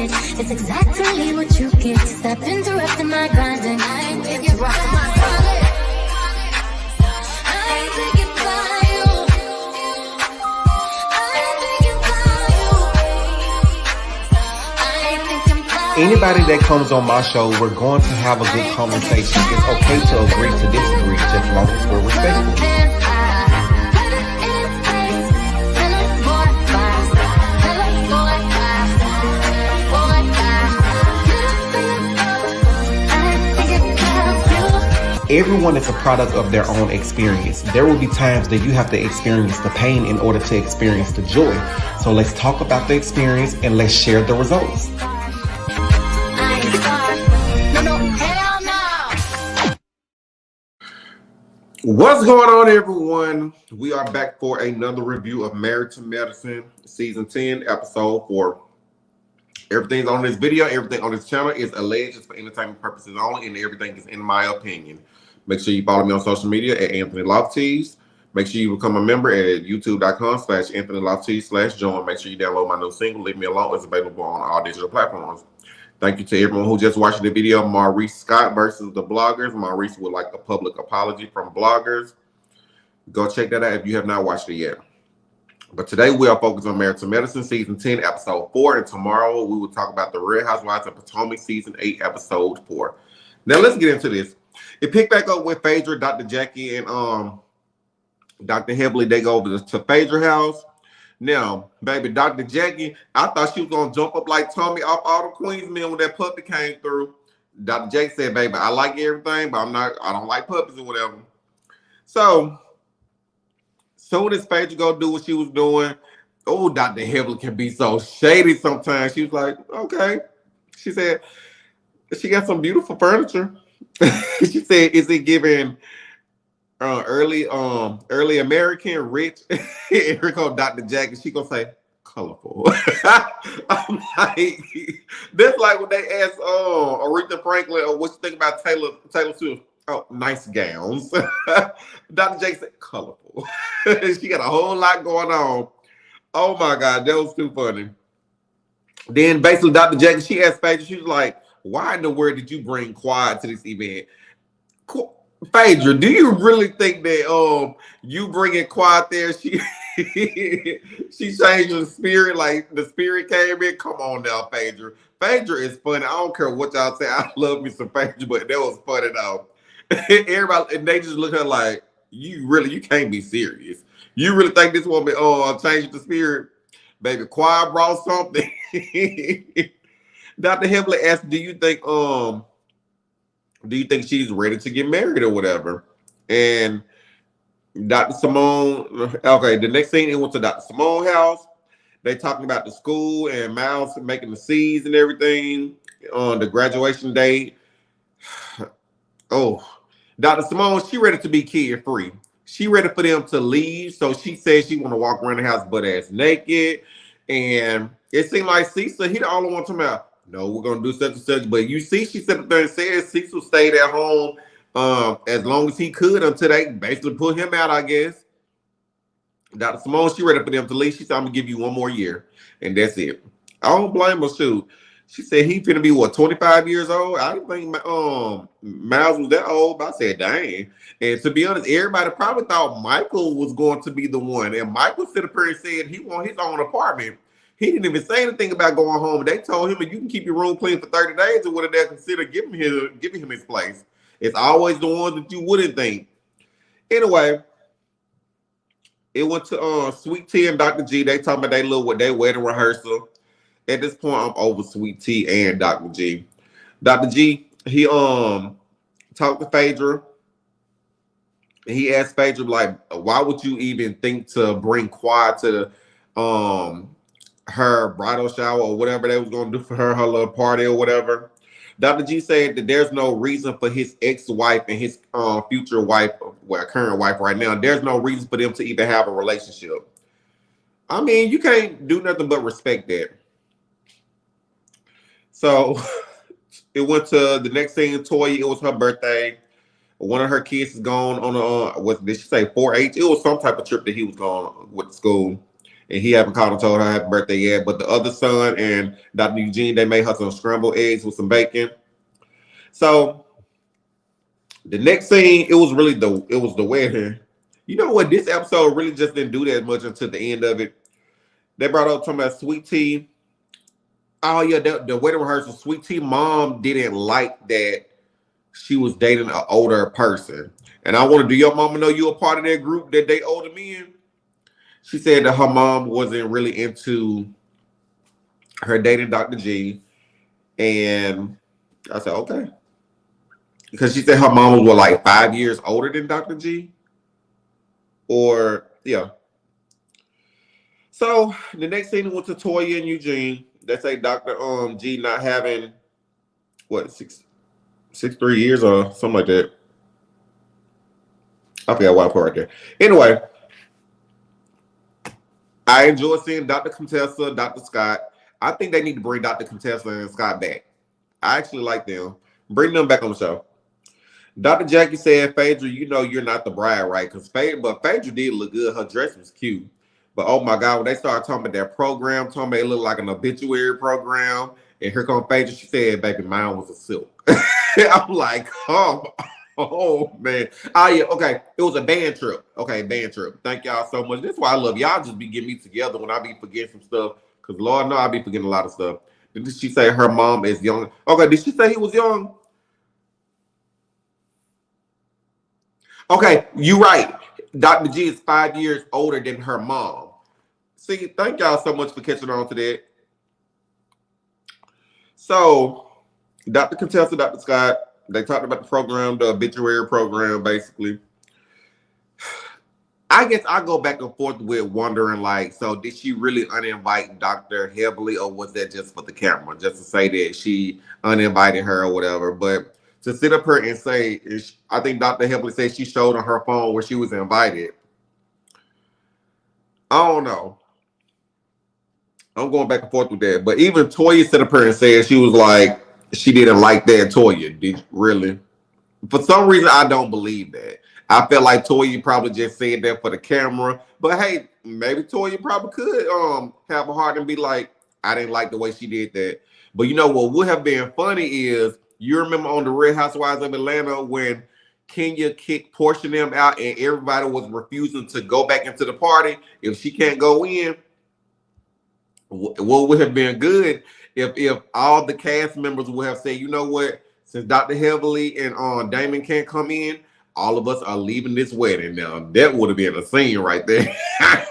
it. It's exactly what you get. Stop interrupting my grinding. I ain't interrupting my grinding. I ain't thinking about you. I ain't thinking about you. I ain't thinking about you. Anybody that comes on my show, we're going to have a good conversation. It's okay to agree to disagree, just as long as we're respectful. Everyone is a product of their own experience. There will be times that you have to experience the pain in order to experience the joy. So let's talk about the experience and let's share the results. What's going on, everyone? We are back for another review of Married to Medicine, Season 10, Episode 4. Everything on this video, everything on this channel is alleged for entertainment purposes only, and everything is in my opinion. Make sure you follow me on social media at SAnthonyLofties. Make sure you become a member at youtube.com/SAnthonyLofties/join. Make sure you download my new single, Leave Me Alone. It's available on all digital platforms. Thank you to everyone who just watched the video. Maurice Scott versus the bloggers. Maurice would like a public apology from bloggers. Go check that out if you have not watched it yet. But today we are focused on Married to Medicine, Season 10, Episode 4. And tomorrow we will talk about the Real Housewives of Potomac, Season 8, Episode 4. Now let's get into this. It picked back up with Phaedra, Dr. Jackie, and Dr. Heavily. They go over to Phaedra's house. Now, baby, Dr. Jackie, I thought she was going to jump up like Tommy off all the Queens men when that puppy came through. Dr. Jackie said, baby, I like everything, but I don't like puppies or whatever. So, soon as Phaedra go do what she was doing, oh, Dr. Heavily can be so shady sometimes. She was like, okay. She said, she got some beautiful furniture. She said, is it giving early American, rich? Here comes Dr. Jackie. She gonna say colorful. I'm like, that's like when they asked Aretha Franklin, what you think about Taylor Swift? Oh, nice gowns. Dr. Jackie said colorful. She got a whole lot going on. Oh my God, that was too funny. Then basically Dr. Jackie, she asked Phaedra, she was like, why in the world did you bring Quad to this event? Phaedra, do you really think that you bringing Quad there, she changed the spirit, like the spirit came in? Come on now, Phaedra. Phaedra is funny. I don't care what y'all say. I love me some Phaedra, but that was funny though. Everybody, and they just look at her like, you can't be serious. You really think this woman changed the spirit? Baby, Quad brought something. Dr. Heavily asked, do you think she's ready to get married or whatever? And Dr. Simone, okay, the next thing, it went to Dr. Simone's house. They talking about the school and Miles making the C's and everything on the graduation date. Oh, Dr. Simone, she ready to be kid-free. She ready for them to leave. So she said she want to walk around the house butt-ass naked. And it seemed like Cecil, he the only one talking about, no, we're going to do such and such. But you see, she sat up there and said Cecil stayed at home as long as he could until they basically put him out, I guess. Dr. Simone, she ready for them to leave. She said, I'm going to give you one more year. And that's it. I don't blame her, shoot. She said he finna be, what, 25 years old? I didn't think Miles was that old, but I said, dang. And to be honest, everybody probably thought Michael was going to be the one. And Michael stood up here and said he want his own apartment. He didn't even say anything about going home. They told him, you can keep your room clean for 30 days or whether they'll consider giving him his place. It's always the ones that you wouldn't think. Anyway, it went to Sweet Tea and Dr. G. They talking about their wedding rehearsal. At this point, I'm over Sweet Tea and Dr. G. Dr. G, he talked to Phaedra. He asked Phaedra, like, why would you even think to bring Quad to her bridal shower or whatever they was going to do for her little party or whatever? Dr. G said that there's no reason for his ex-wife and his future wife, well, current wife right now, there's no reason for them to even have a relationship. I mean, you can't do nothing but respect that. So it went to the next thing, Toya, it was her birthday. One of her kids is gone on a, did she say 4-H? It was some type of trip that he was going with school. and he haven't called and told her happy birthday yet. But the other son and Dr. Eugene, they made her some scrambled eggs with some bacon. So the next scene, it was the wedding. You know what? This episode really just didn't do that much until the end of it. They brought up talking about Sweet Tea. Oh yeah, the wedding rehearsal. Sweet Tea mom didn't like that she was dating an older person. And I want to do your mama know you a part of that group that they older men? She said that her mom wasn't really into her dating Dr. G. And I said, okay. Because she said her mom was what, like 5 years older than Dr. G? Or yeah. So the next scene went to Toya and Eugene. They say Dr. G not having what 3 years or something like that. I forgot what I put right there. Anyway, I enjoy seeing Dr. Contessa, Dr. Scott. I think they need to bring Dr. Contessa and Scott back. I actually like them. Bring them back on the show. Dr. Jackie said, Phaedra, you know you're not the bride, right? Because Phaedra did look good. Her dress was cute. But oh my God, when they started talking about that program, talking about it looked like an obituary program, and here comes Phaedra, she said, baby, mine was a silk. I'm like, oh man. Oh yeah, okay. It was a band trip. Okay, band trip. Thank y'all so much. That's why I love y'all just be getting me together when I be forgetting some stuff. Because Lord know I be forgetting a lot of stuff. Did she say her mom is young? Okay, did she say he was young? Okay, you right. Dr. G is 5 years older than her mom. See, thank y'all so much for catching on to that. So, Dr. Contessa, Dr. Scott, they talked about the program, the obituary program, basically. I guess I go back and forth with wondering, like, so did she really uninvite Dr. Heavily, or was that just for the camera, just to say that she uninvited her or whatever? But to sit up here and say, I think Dr. Heavily said she showed on her phone where she was invited. I don't know. I'm going back and forth with that. But even Toya sit up here and said she was like, she didn't like that. Toya, did really? For some reason, I don't believe that. I felt like Toya probably just said that for the camera. But hey, maybe Toya probably could have a heart and be like, I didn't like the way she did that. But you know what would have been funny is, you remember on the Real Housewives of Atlanta when Kenya kicked Portia them out and everybody was refusing to go back into the party if she can't go in. What would have been good if all the cast members would have said, you know what, since Dr. Heavily and Damon can't come in, all of us are leaving this wedding now. That would have been a scene right there.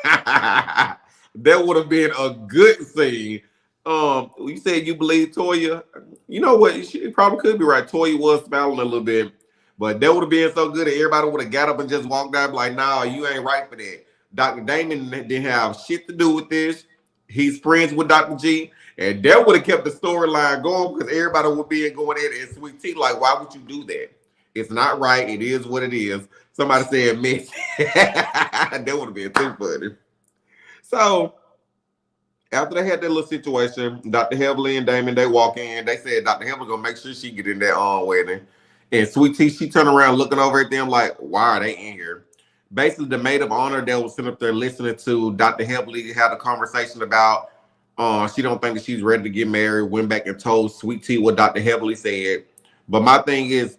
That would have been a good scene. You said you believe Toya. You know what? She probably could be right. Toya was smiling a little bit, but that would have been so good that everybody would have got up and just walked out like, nah, you ain't right for that. Dr. Damon didn't have shit to do with this. He's friends with Dr. G, and that would have kept the storyline going because everybody would be going in and Sweet Tea like, why would you do that? It's not right. It is what it is. Somebody said miss. That would have been too funny. So after they had that little situation, Dr. Heavily and Damon, they walk in. They said Dr. Heavily gonna make sure she get in that wedding. And Sweet Tea, she turned around looking over at them like, why are they in here? Basically, the maid of honor that was sitting up there listening to Dr. Heavily had a conversation about she don't think that she's ready to get married, went back and told Sweet Tea what Dr. Heavily said. But my thing is,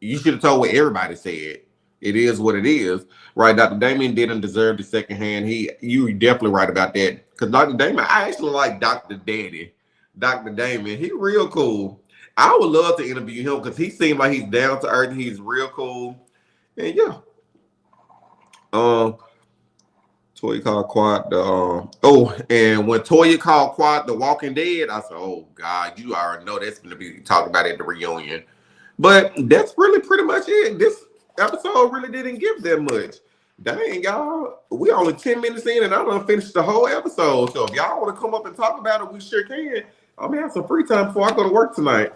you should have told what everybody said. It is what it is, right? Dr. Damon didn't deserve the second hand. You definitely right about that. Because Dr. Damon, I actually like Dr. Daddy. Dr. Damon, he real cool. I would love to interview him because he seemed like he's down to earth. He's real cool. And yeah. Toya called Quad and when Toya called Quad the Walking Dead, I said, oh God, you already know that's gonna be talked about at the reunion. But that's really pretty much it. This episode really didn't give that much. Dang, y'all, we only 10 minutes in and I done finished the whole episode. So if y'all want to come up and talk about it, we sure can. I'm gonna have some free time before I go to work tonight.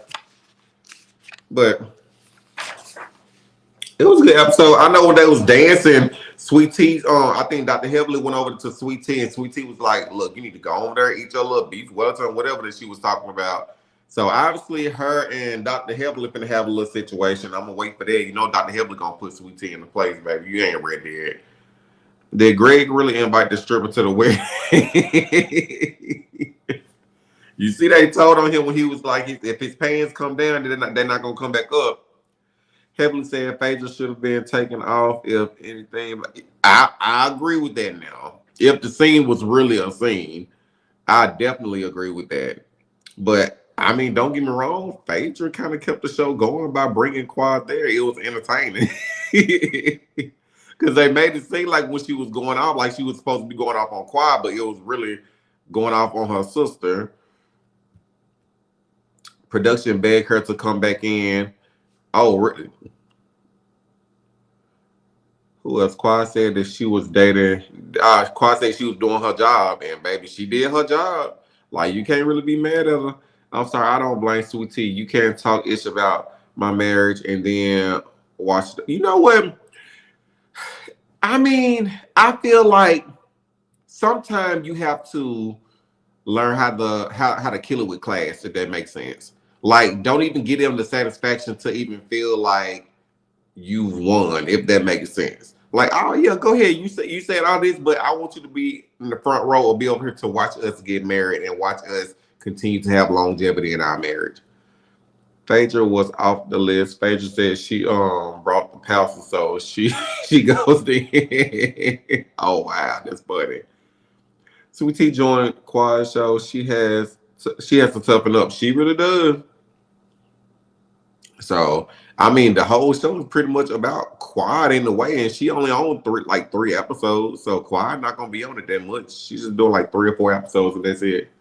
But it was a good episode. I know when they was dancing, Sweet Tea, I think Dr. Heavily went over to Sweet Tea, and Sweet Tea was like, look, you need to go over there, eat your little beef Wellington, whatever that she was talking about. So obviously her and Dr. Heavily finna have a little situation. I'm gonna wait for that. You know Dr. Heavily gonna put Sweet Tea in the place, baby. You ain't ready yet. Did Greg really invite the stripper to the wedding? You see, they told on him when he was like, if his pants come down, they're not gonna come back up. Heavily said Phaedra should have been taken off if anything. I agree with that now. If the scene was really a scene, I definitely agree with that. But I mean, don't get me wrong, Phaedra kind of kept the show going by bringing Quad there. It was entertaining. Because they made it seem like when she was going off, like she was supposed to be going off on Quad, but it was really going off on her sister. Production begged her to come back in. Oh, really? Who else? Quad said that she was dating. Quad said she was doing her job, and baby, she did her job. Like, you can't really be mad at her. I'm sorry, I don't blame Sweet Tea. You can't talk ish about my marriage and then watch. You know what? I mean, I feel like sometimes you have to learn how to kill it with class, if that makes sense. Like, don't even give them the satisfaction to even feel like you've won, if that makes sense. Like, oh yeah, go ahead. You said all this, but I want you to be in the front row or be over here to watch us get married and watch us continue to have longevity in our marriage. Phaedra was off the list. Phaedra said she brought the pastor, so she she goes in. Oh wow, that's funny. Sweet Tea joined Quad show. She has to toughen up. She really does. So I mean, the whole show is pretty much about Quad in the way, and she only on three episodes. So Quad not gonna be on it that much. She's just doing like 3 or 4 episodes, and that's it.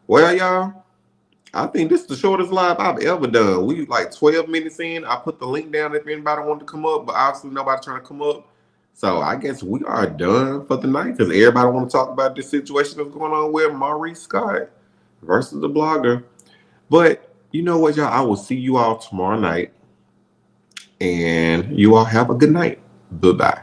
Well, y'all, I think this is the shortest live I've ever done. We like 12 minutes in. I put the link down if anybody wanted to come up, but obviously nobody trying to come up. So I guess we are done for the night because everybody want to talk about this situation that's going on with Maurice Scott versus the blogger. But you know what, y'all? I will see you all tomorrow night. And you all have a good night. Bye-bye.